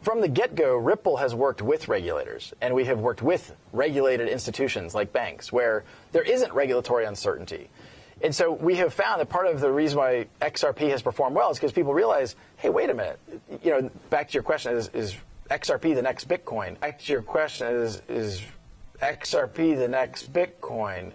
from the get-go, Ripple has worked with regulators, and we have worked with regulated institutions like banks where there isn't regulatory uncertainty. And so we have found that part of the reason why XRP has performed well is because people realize, hey, wait a minute, back to your question, is XRP the next Bitcoin? Back to your question, is XRP the next Bitcoin?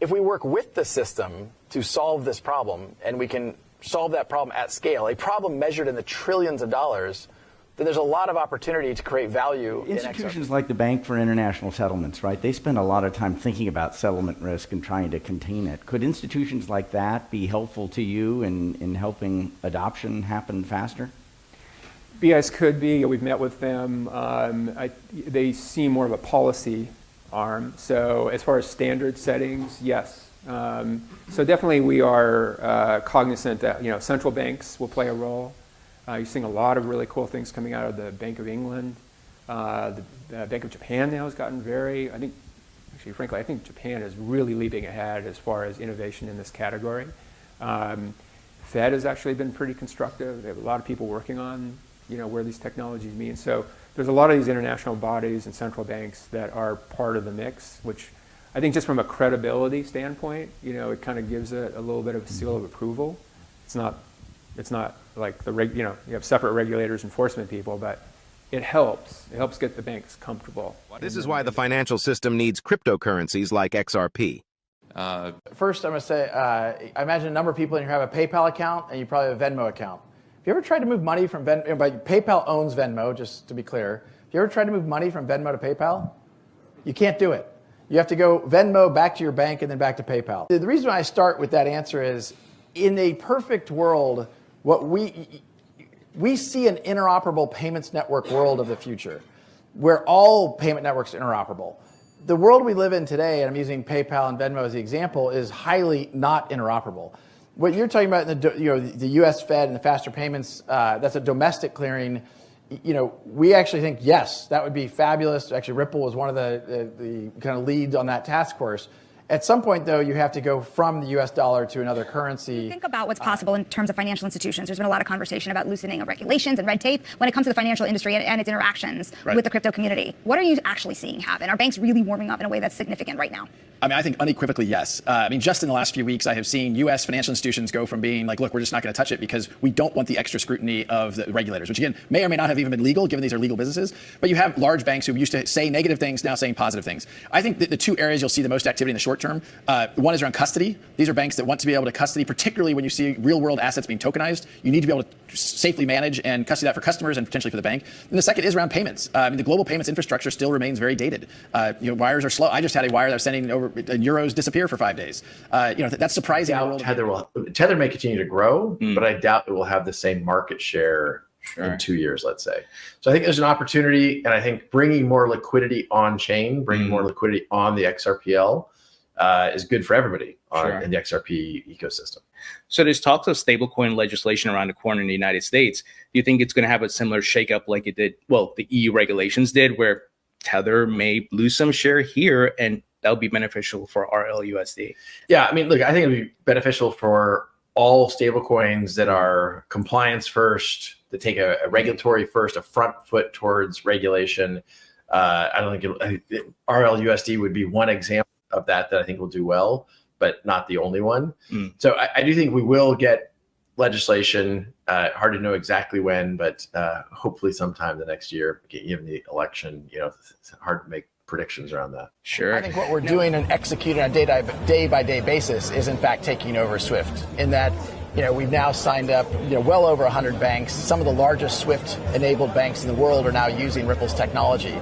If we work with the system to solve this problem, and we can solve that problem at scale, a problem measured in the trillions of dollars, then there's a lot of opportunity to create value. Institutions like the Bank for International Settlements, right? They spend a lot of time thinking about settlement risk and trying to contain it. Could institutions like that be helpful to you in helping adoption happen faster? BIS could be. We've met with them. They seem more of a policy arm. So as far as standard settings, yes. So definitely we are cognizant that central banks will play a role. You're seeing a lot of really cool things coming out of the Bank of England. The Bank of Japan now has gotten frankly, I think Japan is really leaping ahead as far as innovation in this category. Fed has actually been pretty constructive. They have a lot of people working on where these technologies mean. So there's a lot of these international bodies and central banks that are part of the mix, which I think just from a credibility standpoint, it kind of gives it a little bit of a seal of approval. It's not like you have separate regulators, enforcement people, but it helps. It helps get the banks comfortable. This is why the financial system needs cryptocurrencies like XRP. First, I'm going to say, I imagine a number of people in here have a PayPal account, and you probably have a Venmo account. Have you ever tried to move money from Venmo? PayPal owns Venmo, just to be clear. Have you ever tried to move money from Venmo to PayPal? You can't do it. You have to go Venmo back to your bank and then back to PayPal. The reason why I start with that answer is, in a perfect world, what we see an interoperable payments network world of the future, where all payment networks are interoperable. The world we live in today, and I'm using PayPal and Venmo as the example, is highly not interoperable. What you're talking about in the U.S. Fed and the faster payments, that's a domestic clearing. We actually think, yes, that would be fabulous. Actually, Ripple was one of the kind of leads on that task force. At some point, though, you have to go from the U.S. dollar to another currency. Think about what's possible in terms of financial institutions. There's been a lot of conversation about loosening of regulations and red tape when it comes to the financial industry and its interactions with the crypto community. What are you actually seeing happen? Are banks really warming up in a way that's significant right now? I think unequivocally, yes. Just in the last few weeks, I have seen U.S. financial institutions go from being like, look, we're just not going to touch it because we don't want the extra scrutiny of the regulators, which again, may or may not have even been legal, given these are legal businesses. But you have large banks who used to say negative things, now saying positive things. I think that the two areas you'll see the most activity in the short term, one is around custody. These are banks that want to be able to custody, particularly when you see real world assets being tokenized. You need to be able to safely manage and custody that for customers and potentially for the bank. And the second is around payments. The global payments infrastructure still remains very dated. Wires are slow. I just had a wire that was sending over euros disappear for 5 days. That's surprising. Tether may continue to grow, but I doubt it will have the same market share in 2 years, let's say. So I think there's an opportunity, and I think bringing more liquidity on chain, bringing more liquidity on the XRPL is good for everybody in the XRP ecosystem. So there's talks of stablecoin legislation around the corner in the United States. Do you think it's going to have a similar shakeup like it did, the EU regulations did, where Tether may lose some share here and that'll be beneficial for RLUSD? Yeah, look, I think it'll be beneficial for all stablecoins that are compliance first, that take a regulatory first, a front foot towards regulation. I don't think RLUSD would be one example of that I think will do well, but not the only one. So I do think we will get legislation. Hard to know exactly when, but hopefully sometime the next year, given the election. It's hard to make predictions around that. Sure. I think what we're doing and executing on a day-by-day basis is in fact taking over SWIFT, in that we've now signed up well over 100 banks. Some of the largest SWIFT-enabled banks in the world are now using Ripple's technology.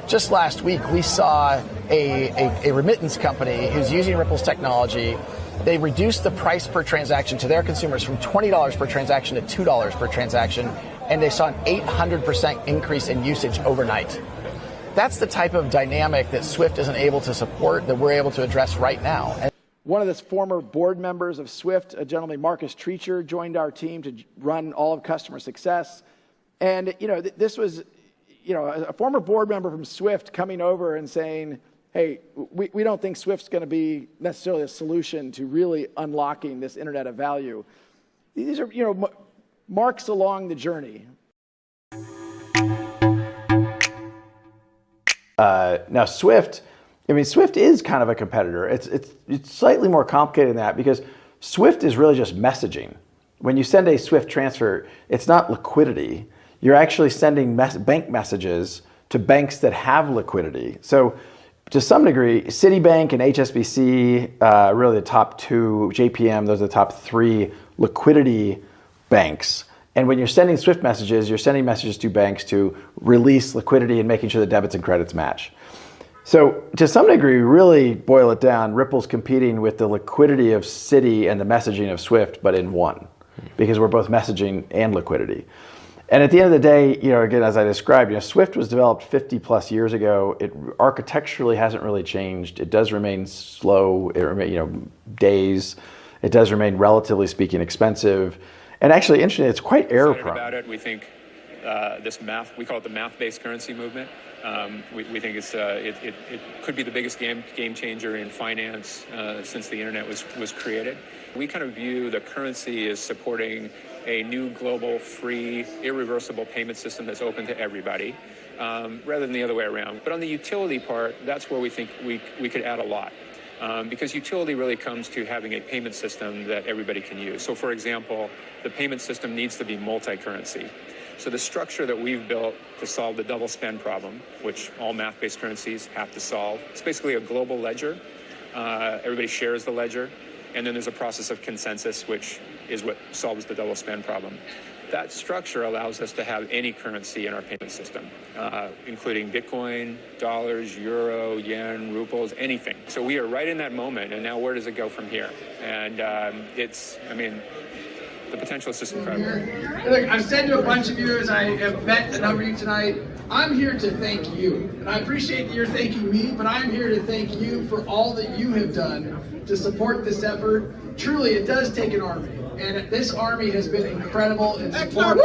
Just last week we saw a remittance company who's using Ripple's technology. They reduced the price per transaction to their consumers from $20 per transaction to $2 per transaction, and they saw an 800% increase in usage overnight. That's the type of dynamic that SWIFT isn't able to support that we're able to address right now. And one of the former board members of SWIFT, a gentleman, Marcus Treacher, joined our team to run all of customer success. And, this was, a former board member from SWIFT coming over and saying, hey, we don't think SWIFT's going to be necessarily a solution to really unlocking this Internet of Value. These are, marks along the journey. Now Swift, I mean, Swift is kind of a competitor. It's slightly more complicated than that because Swift is really just messaging. When you send a Swift transfer, it's not liquidity. You're actually sending bank messages to banks that have liquidity. So to some degree, Citibank and HSBC, really the top two, JPM, those are the top three liquidity banks. And when you're sending Swift messages, you're sending messages to banks to release liquidity and making sure the debits and credits match. So to some degree, really boil it down, Ripple's competing with the liquidity of Citi and the messaging of Swift, but in one, because we're both messaging and liquidity. And at the end of the day, again, as I described, Swift was developed 50 plus years ago. It architecturally hasn't really changed. It does remain slow, days. It does remain, relatively speaking, expensive. And actually, interestingly, it's quite error prone. About it, we think we call it the math-based currency movement. We think it could be the biggest game changer in finance since the internet was created. We kind of view the currency as supporting a new global, free, irreversible payment system that's open to everybody, rather than the other way around. But on the utility part, that's where we think we could add a lot. Because utility really comes to having a payment system that everybody can use. So for example, the payment system needs to be multi-currency. So the structure that we've built to solve the double spend problem, which all math-based currencies have to solve, it's basically a global ledger. Everybody shares the ledger. And then there's a process of consensus, which is what solves the double spend problem. That structure allows us to have any currency in our payment system, including Bitcoin, dollars, euro, yen, rubles, anything. So we are right in that moment, and now where does it go from here? And the potential is just incredible. Look, I've said to a bunch of you as I have met a number of you tonight, I'm here to thank you. And I appreciate that you're thanking me, but I'm here to thank you for all that you have done to support this effort. Truly, it does take an army. And this army has been incredible in supporting